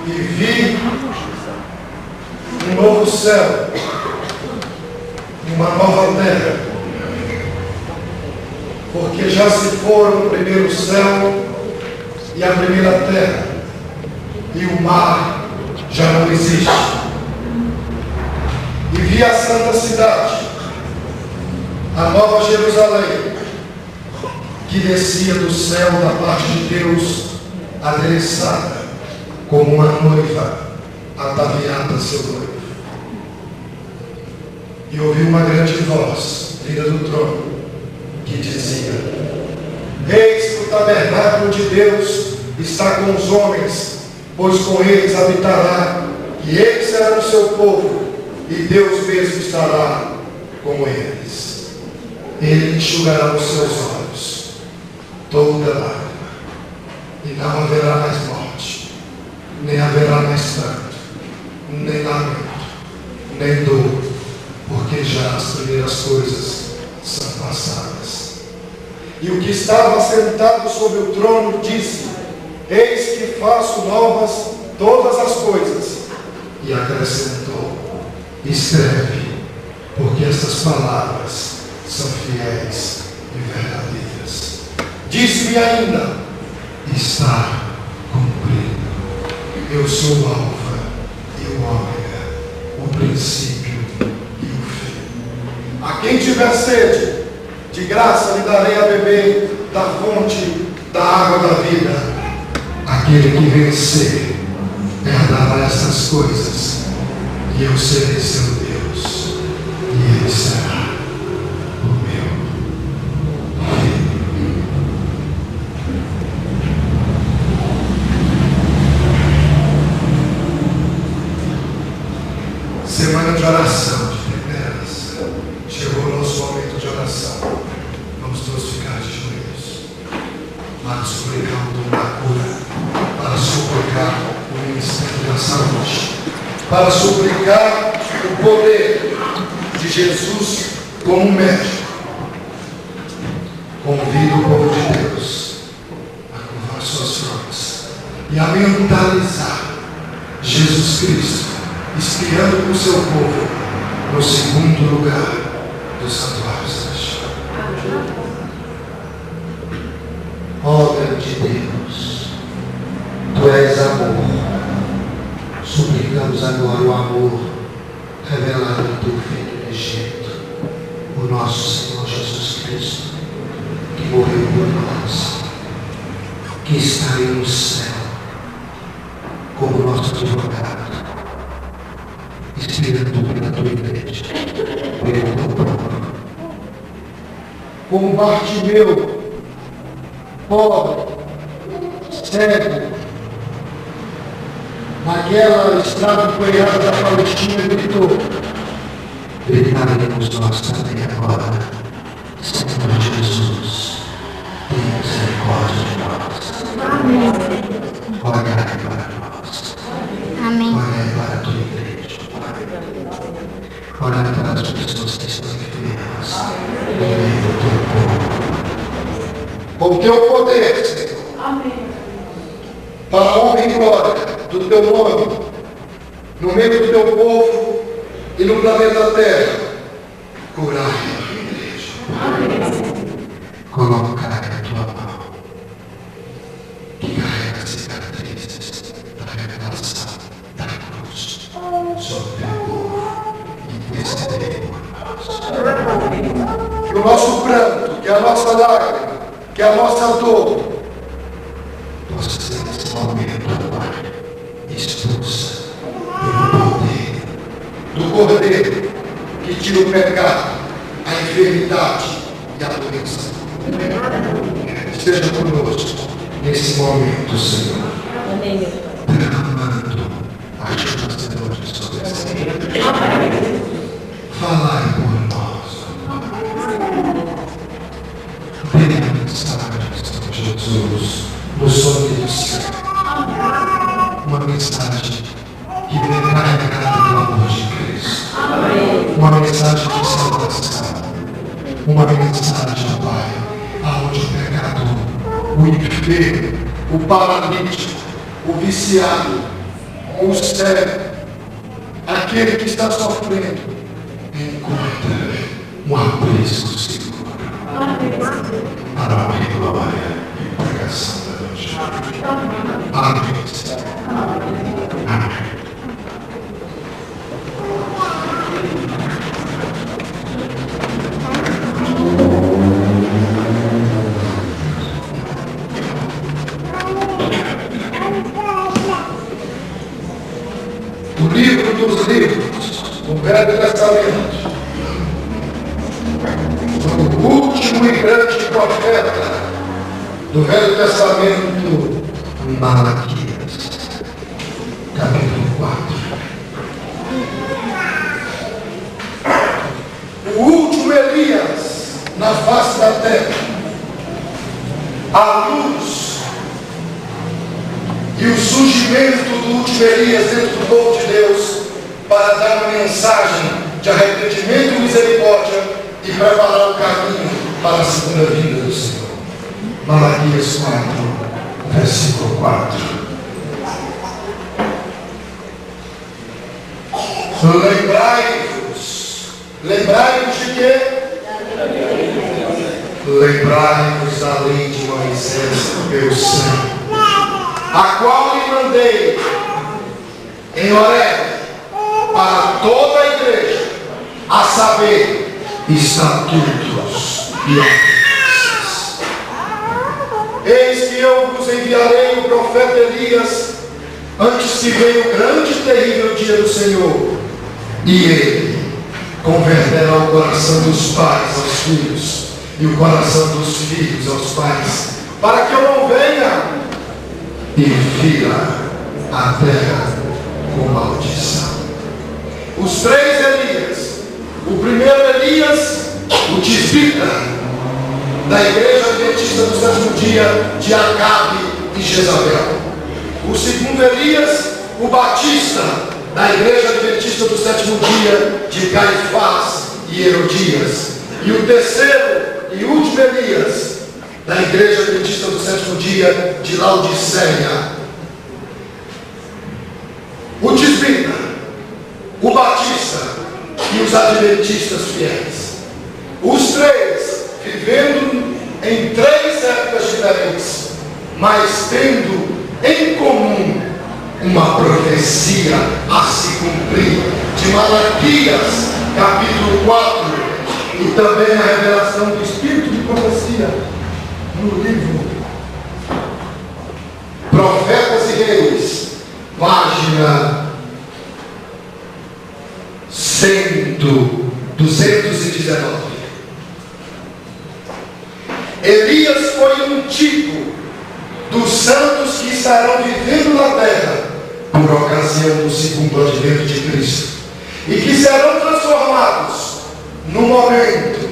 e vi um novo céu, uma nova terra, porque já se foram o primeiro céu e a primeira terra, e o mar já não existe. E vi a santa cidade, a nova Jerusalém, que descia do céu da parte de Deus, adereçada como uma noiva ataviada a seu noivo. E ouvi uma grande voz vinda do trono, que dizia: eis que o tabernáculo de Deus está com os homens, pois com eles habitará, e eles serão o seu povo, e Deus mesmo estará com eles. Ele enxugará os seus olhos toda lágrima, e não haverá mais morte, nem haverá mais pranto, nem lamento, nem dor, porque já as primeiras coisas são passadas. E o que estava sentado sobre o trono disse: eis que faço novas todas as coisas. E acrescentou: escreve, porque estas palavras são fiéis e verdadeiras. Disse-me ainda: está cumprido. Eu sou o Alfa e o Ômega, o princípio e o fim. A quem tiver sede, de graça lhe darei a beber da fonte da água da vida. Aquele que vencer herdará estas coisas, e eu serei seu Deus, e ele será o meu filho. Semana de oração, de primeiras. Chegou o nosso momento de oração. Vamos todos ficar de joelhos para suplicar o dom da cura, para suplicar o ministério da saúde, para suplicar o poder de Jesus como médico. Convido o povo de Deus a curvar suas frontes e a mentalizar Jesus Cristo espiando com o seu povo no segundo lugar do santuário celestial. Ó grande Deus, Tu és amor. Suplicamos agora o amor revelado em Teu Filho unigênito, o nosso Senhor Jesus Cristo, que morreu por nós, que está aí no céu como nosso advogado, esperando pela Tua igreja, pelo Teu povo. Como Bartimeu, pobre, cego, naquela estrada empoeirada da Palestina, gritou: gritaremos nós também agora: Senhor Jesus, tenha misericórdia de nós. Amém. Olhai para nós. Amém. Olhai para a Tua igreja. Olhai para as pessoas que estão enfermas. Olhai para o Teu povo. Com o Teu poder, Senhor. Amém. Para a honra e glória do Teu nome, no meio do Teu povo e no planeta Terra, curai a Tua igreja. Amém. Colocai a Tua mão, que carrega as cicatrizes da revelação da cruz sobre o Teu povo, e intercedei por nós. Que o nosso pranto, que a nossa lágrima, que a nossa dor possa ser nesse momento, Pai, expulsa pelo poder do Cordeiro que tira o pecado, a enfermidade e a doença. Esteja conosco nesse momento, Senhor, derramando as chuvas de hoje sobre essa terra. Falai por nós. Dê a mensagem, Senhor Jesus, no som do céu. Uma mensagem que vem carregada do amor de Cristo. Uma mensagem de salvação. Uma mensagem, Pai, aonde o pecador, o enfermo, o paralítico, o viciado, o cego, aquele que está sofrendo, encontra um aprisco seguro para a glória e pregação da Evangelho. Amém. Amém. O livro dos livros, o Velho Testamento, o último e grande profeta do Velho Testamento, Malaquias, capítulo 4. O último Elias na face da terra, a luz e o surgimento do último Elias dentro do povo de Deus para dar uma mensagem de arrependimento e misericórdia e preparar o caminho para a segunda vinda do Senhor. Malaquias 4, versículo 4. Lembrai-vos de quê? Lembrai-vos da lei de Moisés, meu sangue, a qual lhe mandei em Horeb para toda a igreja, a saber, estatutos e ordenanças. Eis que eu vos enviarei o profeta Elias antes que venha o grande e terrível dia do Senhor, e ele converterá o coração dos pais aos filhos e o coração dos filhos aos pais, para que eu não venha e vira a terra com maldição. Os três Elias: o primeiro Elias, o tisbita da igreja adventista do sétimo dia de Acabe e Jezabel; o segundo Elias, o batista da igreja adventista do sétimo dia de Caifás e Herodias; e o terceiro e último Elias da igreja adventista do sétimo dia de Laodiceia. O tisbita, o batista e os adventistas fiéis. Os três vivendo em três épocas diferentes, mas tendo em comum uma profecia a se cumprir, de Malaquias capítulo 4, e também a revelação do Espírito de profecia no livro Profetas e Reis, página 219. Elias foi um tipo dos santos que estarão vivendo na terra por ocasião do segundo advento de Cristo, e que serão transformados no momento,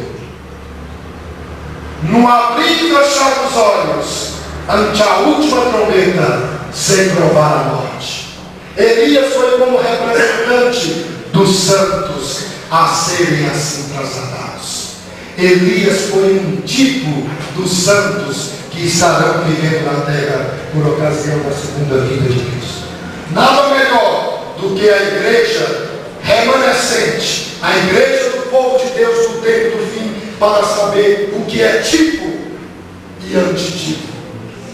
no abrir e fechar dos olhos, ante a última trombeta, sem provar a morte. Elias foi como representante dos santos a serem assim trasladados. Elias foi um tipo dos santos que estarão vivendo na terra por ocasião da segunda vinda de Cristo. Nada melhor do que a igreja remanescente, a igreja do povo de Deus do tempo do fim, para saber o que é tipo e antitipo.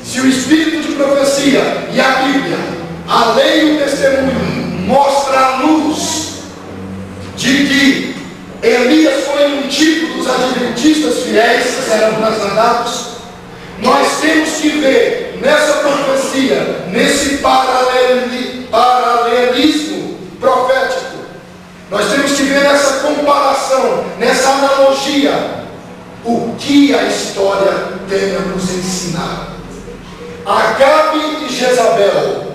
Se o Espírito de profecia e a Bíblia, a lei e o testemunho mostra a luz de que Elias foi um tipo dos adventistas fiéis que serão trasladados, nós temos que ver nessa profecia, nesse paralelismo profético, nós temos que ver nessa comparação, nessa analogia, o que a história tem a nos ensinar. Acabe e Jezabel,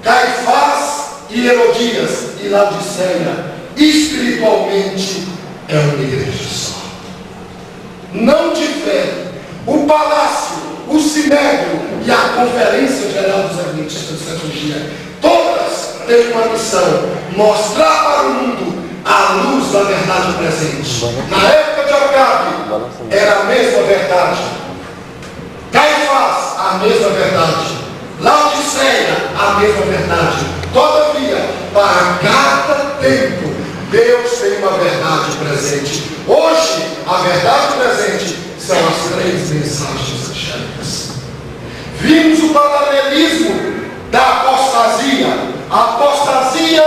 Caifás e Herodias e Laodiceia, espiritualmente é uma igreja só. Não difere. O palácio, o sinédrio e a conferência geral dos adventistas do sétimo dia, todas têm uma missão: mostrar para o mundo a luz da verdade presente. Na época de Acabe era a mesma verdade, Caifás a mesma verdade, Laodiceia a mesma verdade, Todavia, para cada tempo, Deus tem uma verdade presente. Hoje, a verdade presente são as 3 mensagens angélicas. Vimos o paralelismo da apostasia. A apostasia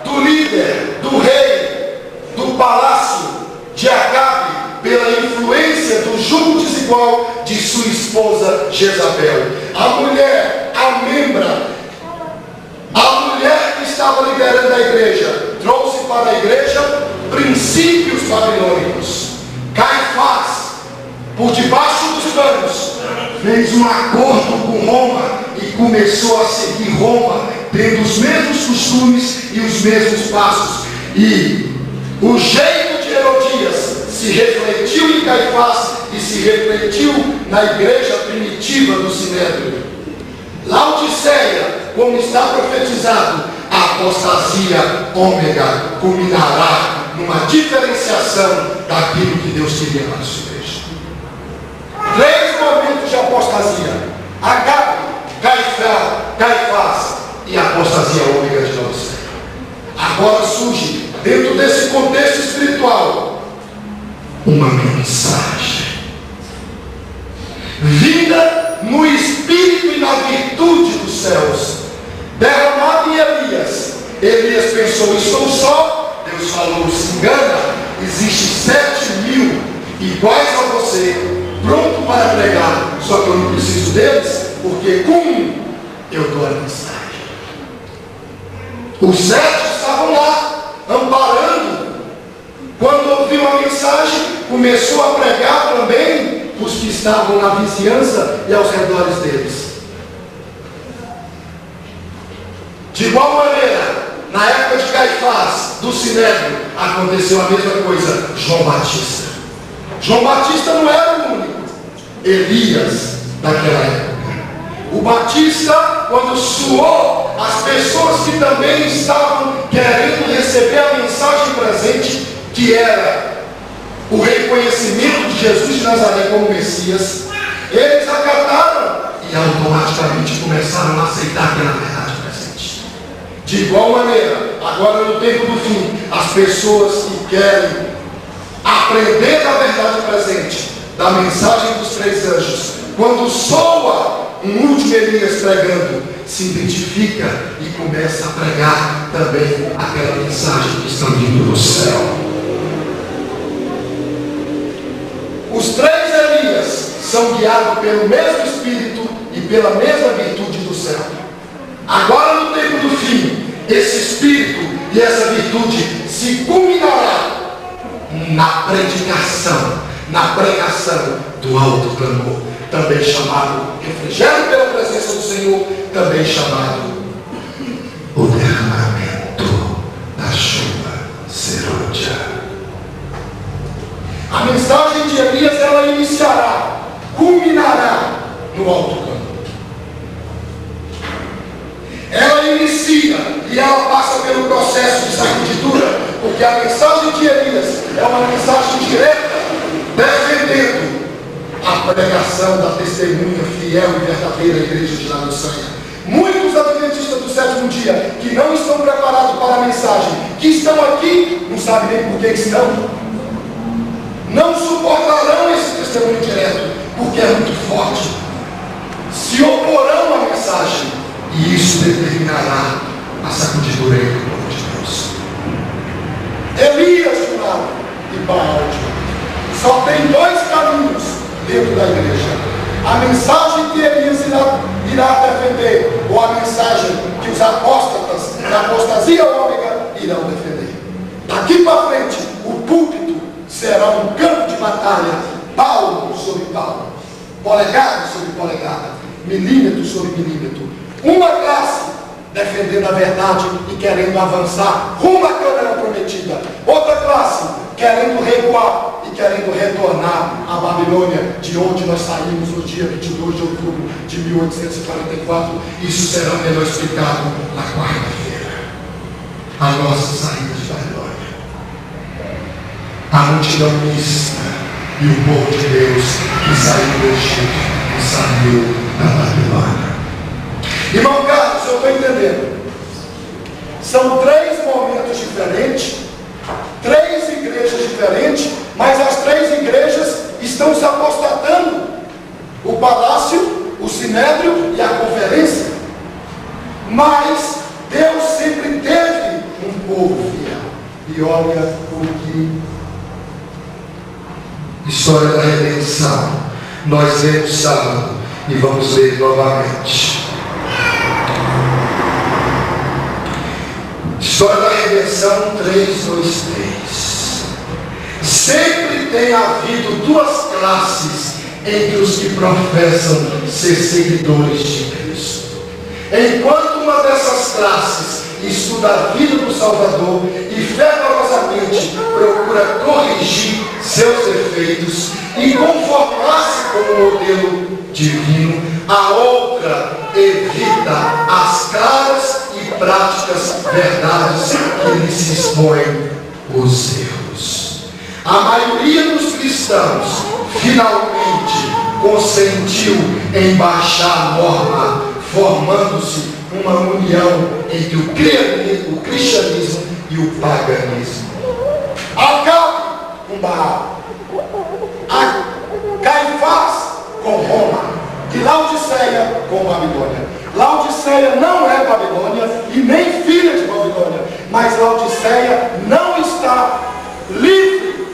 do líder, do rei, do palácio de Acabe, pela influência do jugo desigual de sua esposa Jezabel. A mulher, a membra, a mulher que estava liderando a igreja, trouxe para a igreja princípios babilônicos. Caifás, por debaixo dos panos, fez um acordo com Roma e começou a seguir Roma, tendo os mesmos costumes e os mesmos passos. E o jeito de Herodias se refletiu em Caifás e se refletiu na igreja primitiva do Sinédrio. Laodiceia, como está profetizado, a apostasia ômega culminará numa diferenciação daquilo que Deus queria para a sua igreja. 3 momentos de apostasia: Acabe, Caifás e a apostasia ômega de Laodiceia. Agora surge, dentro desse contexto espiritual, uma mensagem vinda no espírito e na virtude dos céus, derramada em Elias. Elias pensou: estou só. Deus falou: se engana, existe 7.000 iguais a você, pronto para pregar, só que eu não preciso deles, porque com eu dou a mensagem. Os 7 estavam lá, amparando. Quando ouviu a mensagem, começou a pregar também os que estavam na vizinhança e aos redores deles. De igual maneira, na época de Caifás, do Sinédrio, aconteceu a mesma coisa. João Batista. João Batista não era o único. Elias, daquela época. O Batista, quando suou, as pessoas que também estavam querendo receber a mensagem presente, que era o reconhecimento de Jesus de Nazaré como Messias, eles acataram e automaticamente começaram a aceitar aquela verdade presente. De igual maneira, agora no tempo do fim, as pessoas que querem aprender da verdade presente, da mensagem dos 3 anjos, quando soa um último Elias pregando, se identifica e começa a pregar também aquela mensagem que está vindo do céu. Os 3 Elias são guiados pelo mesmo Espírito e pela mesma virtude do céu. Agora no tempo do fim, esse Espírito e essa virtude se culminará na predicação, na pregação do alto clamor, também chamado refrigério pela presença do Senhor, também chamado o derramamento da chuva serôdia. A mensagem de Elias, ela iniciará, culminará no alto clamor. Ela inicia e ela passa pelo processo de sacudidura, porque a mensagem de Elias é uma mensagem direta, defendendo a pregação da testemunha fiel e verdadeira igreja de Laodiceia. Muitos adventistas do 7º dia que não estão preparados para a mensagem, que estão aqui, não sabem nem por que estão, não suportarão esse testemunho direto, porque é muito forte, se oporão à mensagem, e isso determinará a sacudidura em nome de Deus. Elias de um lado e Baal de outro. Só tem 2 caminhos dentro da igreja: a mensagem que Elias irá defender, ou a mensagem que os apóstatas da apostasia ômega irão defender. Daqui para frente, o púlpito será um campo de batalha, palmo sobre palmo, polegada sobre polegada, milímetro sobre milímetro. Uma classe defendendo a verdade e querendo avançar rumo à câmara prometida. Outra classe querendo recuar e querendo retornar à Babilônia, de onde nós saímos no dia 22 de outubro de 1844. Isso será melhor explicado na quarta-feira. A nossa saída de Babilônia. A multidão mista e o povo de Deus que saiu do Egito e saiu da Babilônia. Irmão Carlos, eu estou entendendo. São 3 momentos diferentes, 3 igrejas diferentes, mas as 3 igrejas estão se apostatando: o palácio, o sinédrio e a conferência. Mas Deus sempre teve um povo fiel. E olha o que história da redenção nós lemos sábado e vamos ler novamente. História da redenção 3:2-3. Sempre tem havido 2 classes entre os que professam ser seguidores de Cristo. Enquanto uma dessas classes estuda a vida do Salvador e fervorosamente procura corrigir seus defeitos e conformar-se com o modelo divino, a outra evita as claras e práticas verdades que lhe se expõem os erros. A maioria dos cristãos finalmente consentiu em baixar a norma, formando-se uma união entre o cristianismo e o paganismo. Acabe com Baal, Caifás com Roma e Laodiceia com Babilônia. Laodiceia não é Babilônia e nem filha de Babilônia, mas Laodiceia não está livre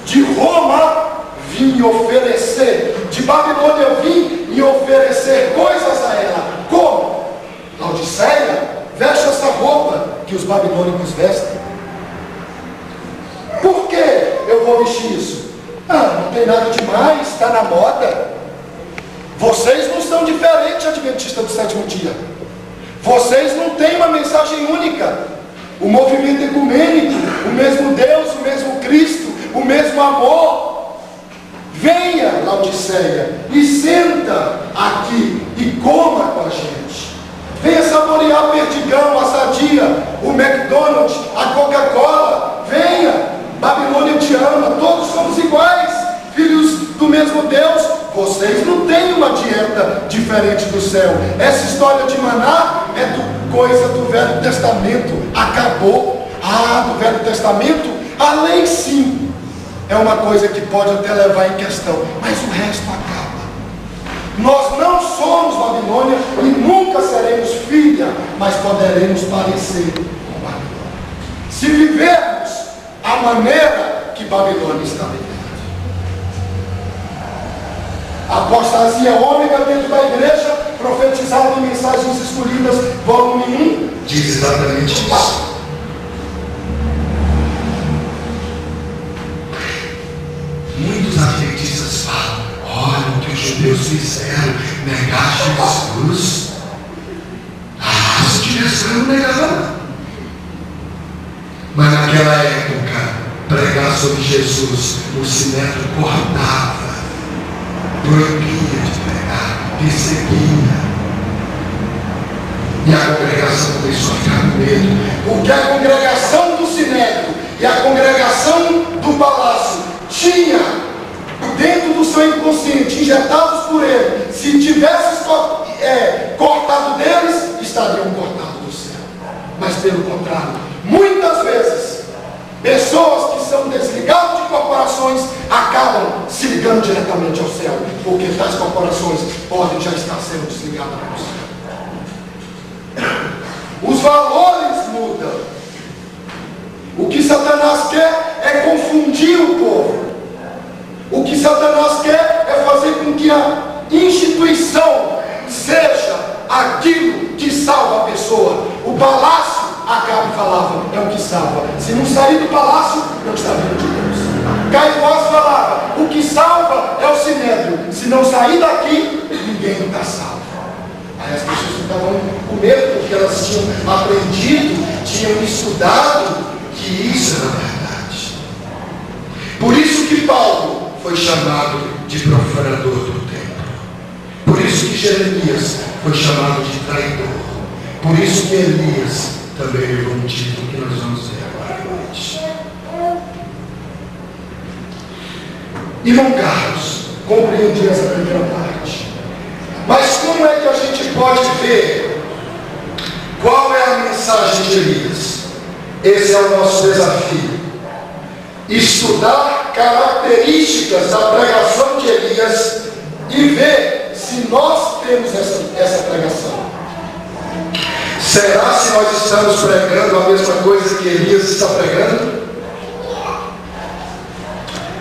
de Roma vir oferecer, de Babilônia vir e oferecer coisas a ela. Como? Laodiceia veste essa roupa que os babilônicos vestem. Por que eu vou vestir isso? Não tem nada demais, está na moda. Vocês não são diferentes, adventistas do 7º dia. Vocês não têm uma mensagem única. O movimento ecumênico, o mesmo Deus, o mesmo Cristo, o mesmo amor. Venha, Laodiceia, e senta aqui e coma com a gente. Venha saborear o Perdigão, a Sadia, o McDonald's, a Coca-Cola. Venha, Babilônia te ama, todos somos iguais, filhos do mesmo Deus. Vocês não têm uma dieta diferente do céu. Essa história de maná é coisa do Velho Testamento. Acabou. Do Velho Testamento, a lei sim é uma coisa que pode até levar em questão, mas o resto acaba. Nós não somos Babilônia e nunca seremos filha, mas poderemos parecer com Babilônia, se vivermos a maneira que Babilônia está vivendo. A apostasia ômega dentro da igreja, profetizada em Mensagens Escolhidas, volume 1, diz exatamente isso. Muitos adventistas falam: olha o que os judeus fizeram, negar Jesus. Se tivesse não negava. Mas naquela época, pregar sobre Jesus, o sinédrio cortava, proibia de pregar, perseguia. E a congregação começou a ficar com medo, porque a congregação do sinédrio e a congregação do palácio tinha dentro do seu inconsciente, injetados por ele, se tivesse cortado deles, estariam cortados do céu. Mas pelo contrário, muitas vezes pessoas que são desligadas de corporações acabam se ligando diretamente ao céu, porque tais corporações podem já estar sendo desligadas do céu. Os valores mudam. O que Satanás quer é confundir o povo. O que Satanás quer é fazer com que a instituição seja aquilo que salva a pessoa. O palácio, Acabe falava, é o que salva. Se não sair do palácio, não está vindo de Deus. Caifás falava, o que salva é o sinédrio. Se não sair daqui, ninguém está salvo. Aí as pessoas ficavam com medo, porque elas tinham aprendido, tinham estudado que isso era verdade. Por isso que Paulo foi chamado de profanador do templo. Por isso que Jeremias foi chamado de traidor. Por isso que Elias também levou um título que nós vamos ver agora à noite. Irmão Carlos, compreendi essa primeira parte. Mas como é que a gente pode ver qual é a mensagem de de Elias. Esse é o nosso desafio. Estudar características da pregação de Elias e ver se nós temos essa pregação. Será se nós estamos pregando a mesma coisa que Elias está pregando?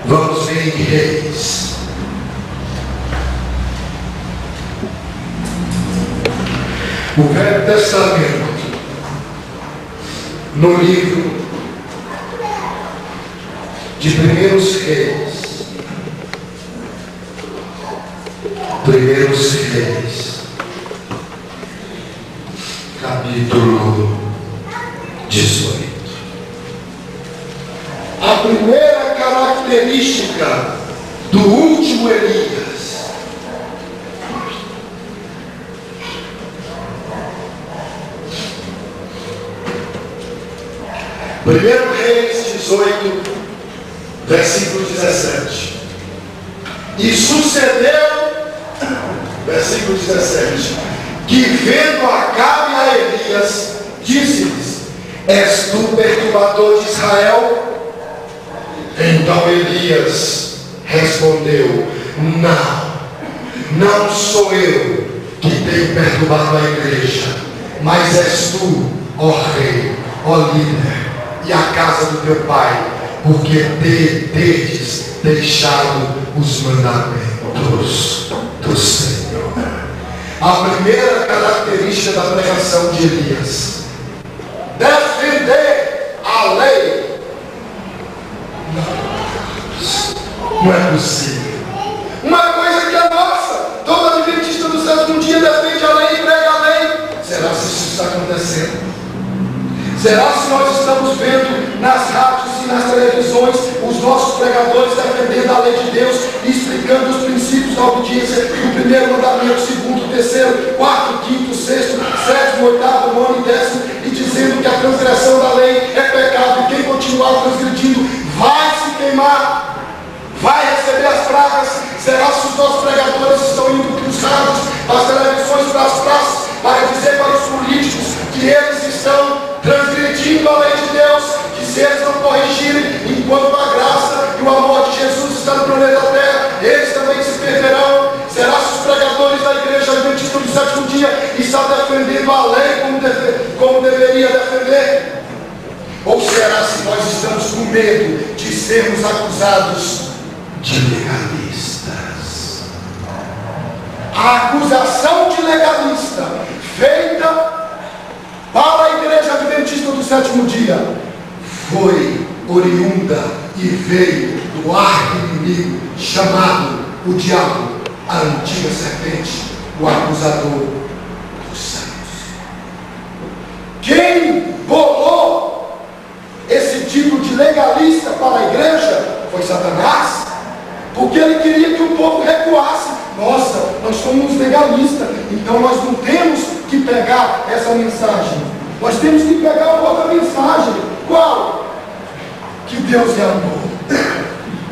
Vamos ver em Reis. O Velho Testamento, no livro de Primeiros Reis. Primeiros Reis, capítulo 18. A primeira característica do último Elias. Primeiro Reis 18, versículo 17. E sucedeu, versículo 17, que vendo Acabe a Elias, disse-lhes: És tu perturbador de Israel? Então Elias respondeu: Não sou eu que tenho perturbado a igreja, mas és tu, ó rei, ó líder, e a casa do teu pai, porque tendes deixado os mandamentos do Senhor. A primeira característica da pregação de Elias: defender a lei. Não é possível. Uma coisa que é nossa, todo adventista do sétimo dia defende a lei e prega a lei. Será se isso está acontecendo? Será se nós estamos vendo nas rádios e nas televisões os nossos pregadores defendendo a lei de Deus e explicando os princípios da obediência do primeiro mandamento, segundo, terceiro, quarto, quinto, sexto, sétimo, oitavo, nono e décimo, e dizendo que a transgressão da lei é pecado e quem continuar transgredindo vai se queimar, vai receber as pragas? Será se os nossos pregadores estão indo para os rádios, para as televisões, para as praças, para dizer para os políticos que eles estão transgredindo a lei de Deus, que se eles não corrigirem, enquanto a graça e o amor de Jesus está no planeta Terra, eles também se perderão? Será que os pregadores da igreja adventista do sétimo dia estão defendendo a lei como deveria defender? Ou será se nós estamos com medo de sermos acusados de legalistas? A acusação de legalista feita para a igreja adventista do sétimo dia foi oriunda e veio do arqui-inimigo chamado o diabo, a antiga serpente, o acusador dos santos. Quem bolou esse tipo de legalista para a igreja foi Satanás, porque ele queria que o povo recuasse. Nossa, nós somos legalistas, então nós não temos que pegar essa mensagem. Nós temos que pegar uma outra mensagem. Qual? Que Deus é amor,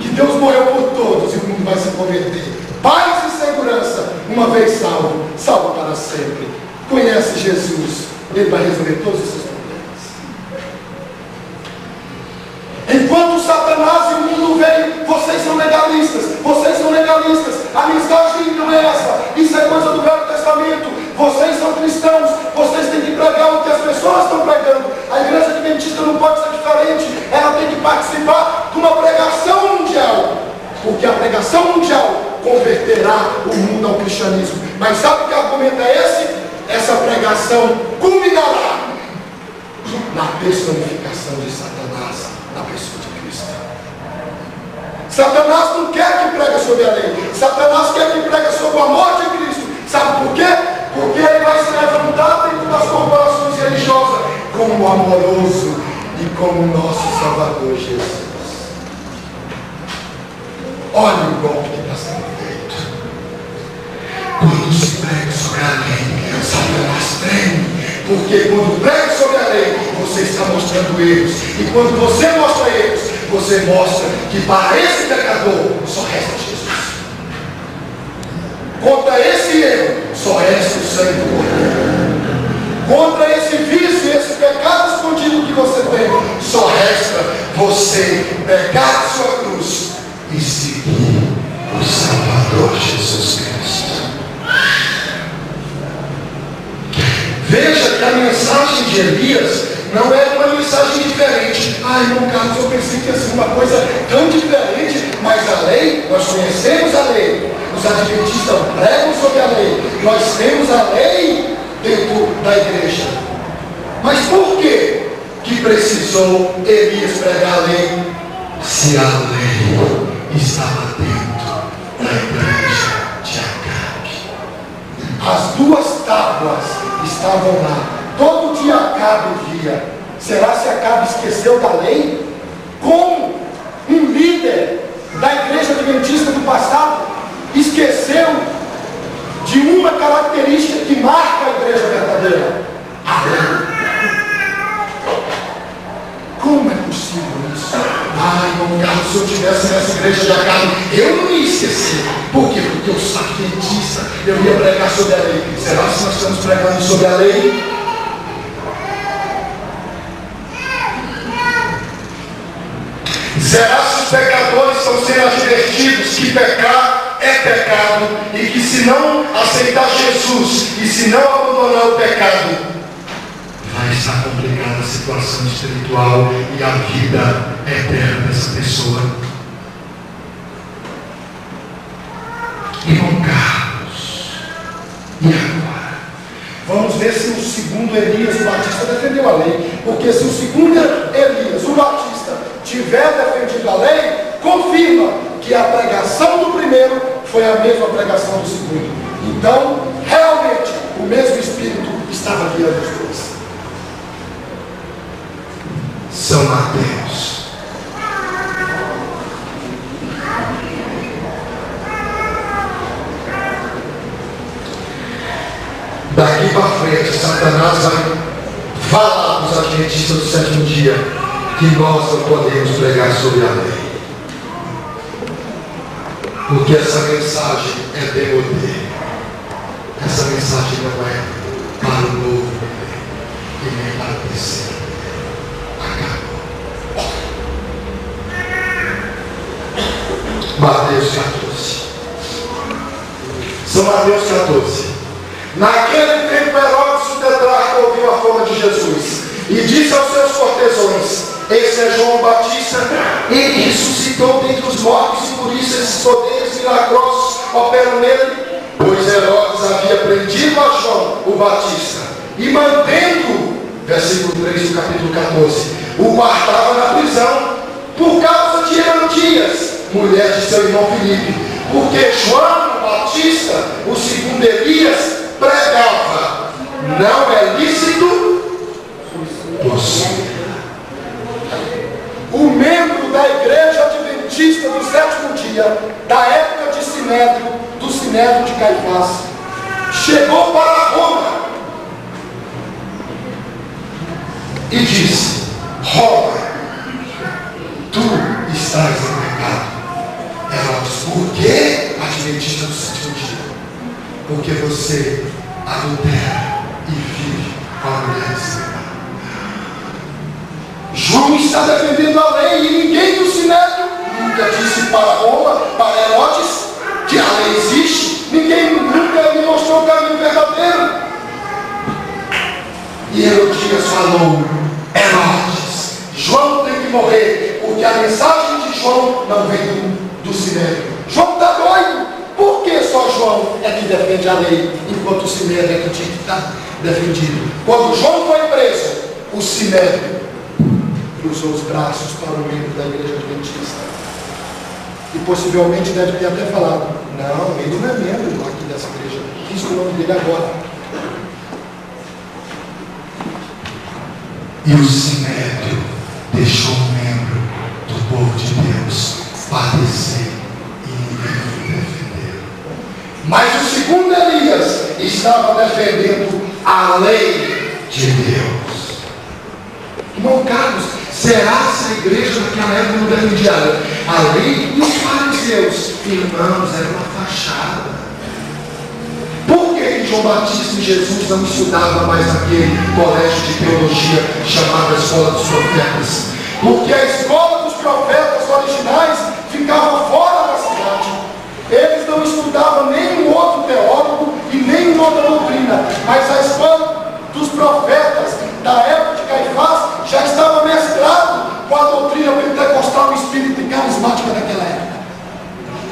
que Deus morreu por todos e o mundo vai se converter. Paz e segurança, uma vez salvo, salvo para sempre. Conhece Jesus, Ele vai resolver todos esses problemas. Enquanto Satanás e o mundo veio, vocês são legalistas, vocês são legalistas. A mensagem não é essa, isso é coisa do Velho Testamento. Vocês são cristãos, vocês têm que pregar o que as pessoas estão pregando. A igreja adventista não pode ser diferente, ela tem que participar de uma pregação mundial, porque a pregação mundial converterá o mundo ao cristianismo. Mas sabe que argumento é esse? Essa pregação culminará na personificação de Satanás, na pessoa de Cristo. Satanás não quer que pregue sobre a lei, Satanás quer que pregue sobre o amor de Cristo. Sabe por quê? Porque ele vai se levantar dentro das corporações religiosas como amoroso e como nosso Salvador Jesus. Olha o golpe que está sendo feito. Quando se prega sobre a lei, Satanás treme. Porque quando prega sobre a lei, você está mostrando erros. E quando você mostra erros, você mostra que para esse pecador só resta Jesus. Contra esse erro, só resta o sangue do Cordeiro. Contra esse vício e esse pecado Veja que a mensagem de Elias não era uma mensagem diferente. Ai, irmão Carlos, eu pensei que ia ser uma coisa tão diferente, mas a lei, nós conhecemos a lei. Os adventistas pregam sobre a lei. Nós temos a lei dentro da igreja. Mas por que precisou Elias pregar a lei? Se a lei estava dentro da igreja de Acabe. As duas tábuas estavam lá. Todo dia Acabe via. Será se Acabe esqueceu da lei? Como um líder da igreja adventista do passado esqueceu de uma característica que marca a igreja verdadeira? A lei. Como é possível isso? Ai, irmão Carlos, se eu estivesse nessa igreja de Acabe, eu não ia esquecer. Por quê? Porque eu sou adventista, eu ia pregar sobre a lei. Será que nós estamos pregando sobre a lei? Será que os pecadores estão sendo advertidos que pecar é pecado e que se não aceitar Jesus e se não abandonar o pecado, vai estar complicada a situação espiritual e a vida eterna dessa pessoa? Irmão Carlos, e agora? Vamos ver se o segundo Elias, o Batista, defendeu a lei. Porque se o segundo Elias, o Batista, tiver defendido a lei, confirma que a pregação do primeiro foi a mesma pregação do segundo. Então, realmente, o mesmo Espírito estava guiando os dois. São Mateus. Daqui para frente, Satanás vai falar para os adventistas do sétimo dia que nós não podemos pregar sobre a lei, porque essa mensagem é demodê. Essa mensagem não é para o novo e nem para o terceiro. Mateus 14. São Mateus 14. Naquele tempo Herodes o tetrarca ouviu a fama de Jesus e disse aos seus cortesões: esse é João Batista, ele ressuscitou dentre os mortos e por isso esses poderes milagrosos operam nele. Pois Herodes havia prendido a João o Batista e mantendo, versículo 3 do capítulo 14, o guardava na prisão por causa de Herodias, mulher de seu irmão Filipe, porque João Batista, o segundo Elias, pregava: não é lícito possuir. O membro da igreja adventista do sétimo dia, da época de Sinédrio, do Sinédrio de Caifás, chegou para Roma e disse: Roma, tu estás em pecado. Herodes, por que adventista do sétimo dia? Porque você adultera e vive com a mulher de João está defendendo a lei e ninguém do Sinédrio nunca disse para Roma, para Herodes, que a lei existe. Ninguém nunca lhe mostrou o caminho verdadeiro. E Herodias falou: Herodes, João tem que morrer, porque a mensagem de João não vem do Sinédrio. João está doido. Por que só João é que defende a lei, enquanto o Sinédrio é que tinha que estar defendido? Quando João foi preso, o Sinédrio cruzou os braços para o membro da igreja adventista. E possivelmente deve ter até falado: não, ele não é membro aqui dessa igreja, diz o nome dele agora. E o Sinédrio deixou um membro do povo de Deus padecer e ninguém defendeu. Mas o segundo Elias estava defendendo a lei de Deus. Irmão Carlos, será que a igreja naquela época não defendia a lei? E os fariseus? Irmãos, era uma fachada. Por que João Batista e Jesus não estudavam mais naquele colégio de teologia chamado Escola dos Profetas? Porque a escola dos profetas originais ficava fora da cidade. Eles não estudavam nenhum outro teólogo e nenhuma outra doutrina, mas a escola dos carismática daquela época.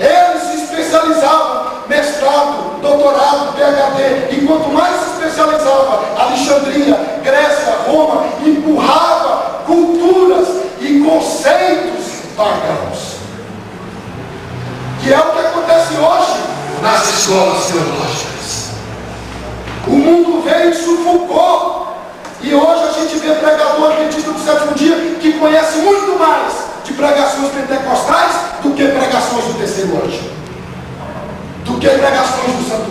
Eles se especializavam, mestrado, doutorado, PhD, e quanto mais se especializava, Alexandria, Grécia, Roma, empurrava culturas e conceitos pagãos. Que é o que acontece hoje nas escolas teológicas. O mundo veio e sufocou, e hoje a gente vê pregador adventista do sétimo dia que conhece muito mais de pregações pentecostais do que pregações do terceiro anjo, do que pregações do santo